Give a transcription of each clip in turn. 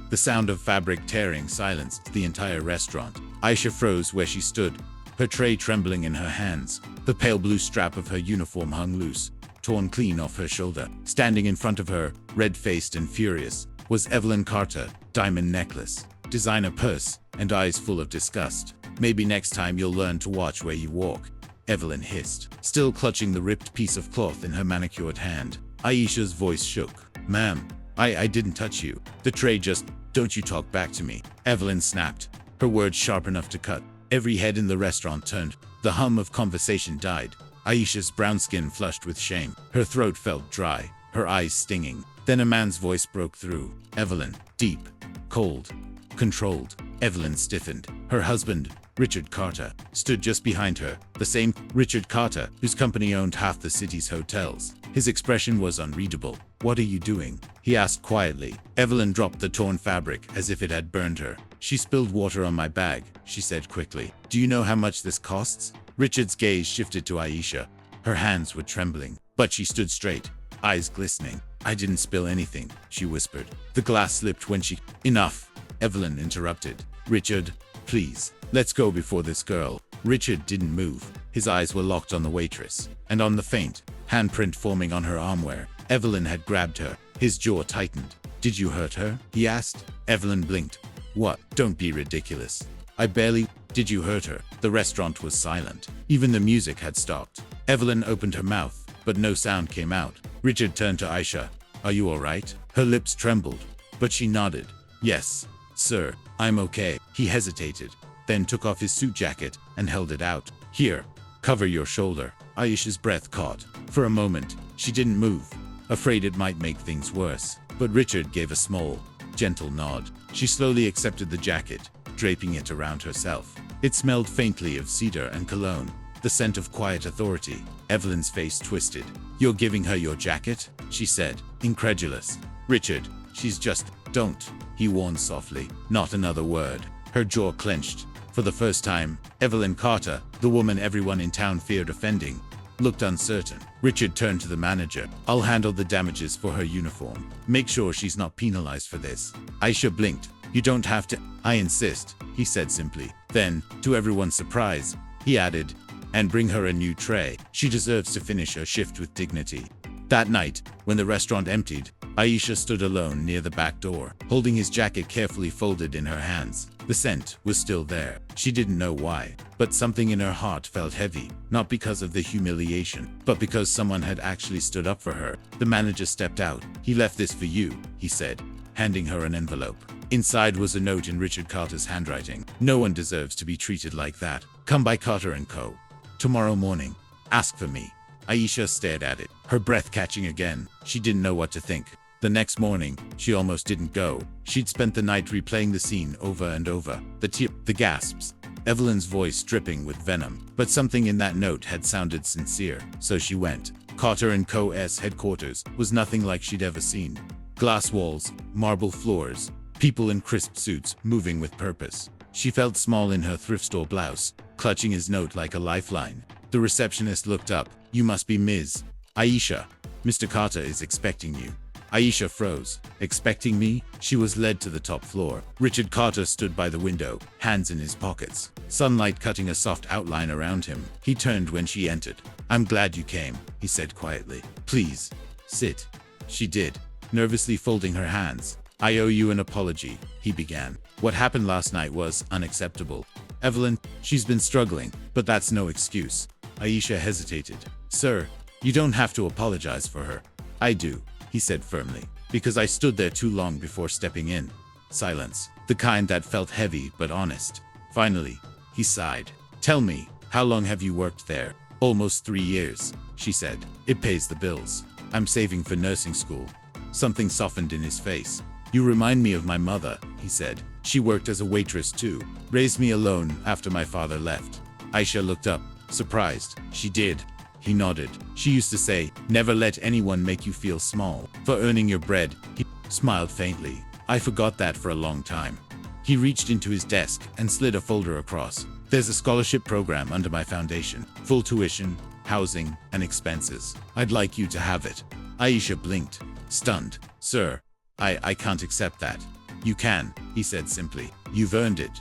The sound of fabric tearing silenced the entire restaurant. Aisha froze where she stood, her tray trembling in her hands. The pale blue strap of her uniform hung loose, torn clean off her shoulder. Standing in front of her, red-faced and furious, was Evelyn Carter, diamond necklace, designer purse, and eyes full of disgust. "Maybe next time you'll learn to watch where you walk," Evelyn hissed, still clutching the ripped piece of cloth in her manicured hand. Aisha's voice shook. "Ma'am, I didn't touch you. The tray just, don't you talk back to me," Evelyn snapped, her words sharp enough to cut. Every head in the restaurant turned. The hum of conversation died. Aisha's brown skin flushed with shame. Her throat felt dry, her eyes stinging. Then a man's voice broke through. "Evelyn." Deep, cold, controlled. Evelyn stiffened. Her husband, Richard Carter, stood just behind her, the same Richard Carter whose company owned half the city's hotels. His expression was unreadable. "What are you doing?" he asked quietly. Evelyn dropped the torn fabric as if it had burned her. "She spilled water on my bag," she said quickly. "Do you know how much this costs?" Richard's gaze shifted to Aisha. Her hands were trembling, but she stood straight, eyes glistening. "I didn't spill anything," she whispered. "The glass slipped when she—" "Enough," Evelyn interrupted. "Richard, please, let's go before this girl." Richard didn't move. His eyes were locked on the waitress, and on the faint handprint forming on her armwear. Evelyn had grabbed her. His jaw tightened. "Did you hurt her?" he asked. Evelyn blinked. "What? Don't be ridiculous. I barely—" "Did you hurt her?" The restaurant was silent. Even the music had stopped. Evelyn opened her mouth, but no sound came out. Richard turned to Aisha. "Are you all right?" Her lips trembled, but she nodded. "Yes, sir, I'm okay." He hesitated, then took off his suit jacket and held it out. "Here, cover your shoulder." Aisha's breath caught. For a moment, she didn't move, afraid it might make things worse. But Richard gave a small, gentle nod. She slowly accepted the jacket, draping it around herself. It smelled faintly of cedar and cologne, the scent of quiet authority. Evelyn's face twisted. "You're giving her your jacket?" she said, incredulous. "Richard, she's just—" "Don't," he warned softly. "Not another word." Her jaw clenched. For the first time, Evelyn Carter, the woman everyone in town feared offending, looked uncertain. Richard turned to the manager. "I'll handle the damages for her uniform. Make sure she's not penalized for this." Aisha blinked. "You don't have to." "I insist," he said simply. Then, to everyone's surprise, he added, "And bring her a new tray. She deserves to finish her shift with dignity." That night, when the restaurant emptied, Aisha stood alone near the back door, holding his jacket carefully folded in her hands. The scent was still there. She didn't know why, but something in her heart felt heavy, not because of the humiliation, but because someone had actually stood up for her. The manager stepped out. "He left this for you," he said, handing her an envelope. Inside was a note in Richard Carter's handwriting. "No one deserves to be treated like that. Come by Carter & Co. tomorrow morning. Ask for me." Aisha stared at it, her breath catching again. She didn't know what to think. The next morning, she almost didn't go. She'd spent the night replaying the scene over and over. The gasps, Evelyn's voice dripping with venom. But something in that note had sounded sincere, so she went. Carter & Co.'s headquarters was nothing like she'd ever seen. Glass walls, marble floors, people in crisp suits moving with purpose. She felt small in her thrift store blouse, clutching his note like a lifeline. The receptionist looked up. "You must be Ms. Aisha. Mr. Carter is expecting you." Aisha froze. "Expecting me?" She was led to the top floor. Richard Carter stood by the window, hands in his pockets, sunlight cutting a soft outline around him. He turned when she entered. "I'm glad you came," he said quietly. "Please, sit." She did, nervously folding her hands. "I owe you an apology," he began. "What happened last night was unacceptable. Evelyn, she's been struggling, but that's no excuse." Aisha hesitated. "Sir, you don't have to apologize for her." "I do," he said firmly, "because I stood there too long before stepping in." Silence, the kind that felt heavy but honest. Finally, he sighed. "Tell me, how long have you worked there?" "Almost 3 years," she said. "It pays the bills. I'm saving for nursing school." Something softened in his face. "You remind me of my mother," he said. "She worked as a waitress too. Raised me alone after my father left." Aisha looked up, surprised. "She did?" He nodded. "She used to say, 'Never let anyone make you feel small for earning your bread.'" He smiled faintly. "I forgot that for a long time." He reached into his desk and slid a folder across. "There's a scholarship program under my foundation. Full tuition, housing, and expenses. I'd like you to have it." Aisha blinked, stunned. "Sir, I can't accept that." You can, he said simply. You've earned it.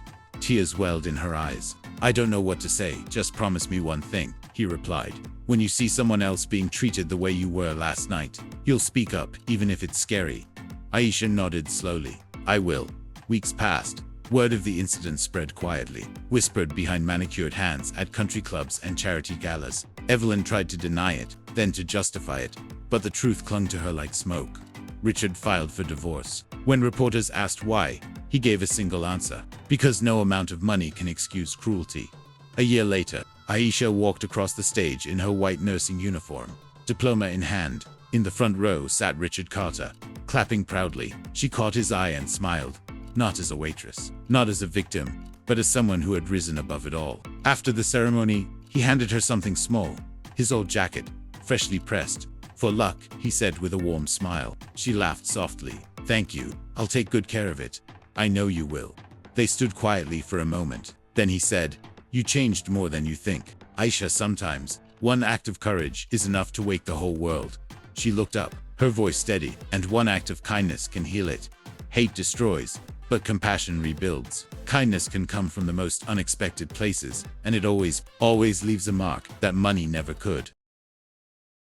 Tears welled in her eyes. I don't know what to say, just promise me one thing, he replied. When you see someone else being treated the way you were last night, you'll speak up, even if it's scary. Aisha nodded slowly. I will. Weeks passed. Word of the incident spread quietly, whispered behind manicured hands at country clubs and charity galas. Evelyn tried to deny it, then to justify it, but the truth clung to her like smoke. Richard filed for divorce. When reporters asked why, he gave a single answer: because no amount of money can excuse cruelty. A year later, Aisha walked across the stage in her white nursing uniform, diploma in hand. In the front row sat Richard Carter, clapping proudly. She caught his eye and smiled. Not as a waitress, not as a victim, but as someone who had risen above it all. After the ceremony, he handed her something small, his old jacket, freshly pressed. For luck, he said with a warm smile. She laughed softly. Thank you, I'll take good care of it. I know you will. They stood quietly for a moment. Then he said, you changed more than you think. Aisha, sometimes, one act of courage is enough to wake the whole world. She looked up, her voice steady, and one act of kindness can heal it. Hate destroys, but compassion rebuilds. Kindness can come from the most unexpected places, and it always leaves a mark that money never could.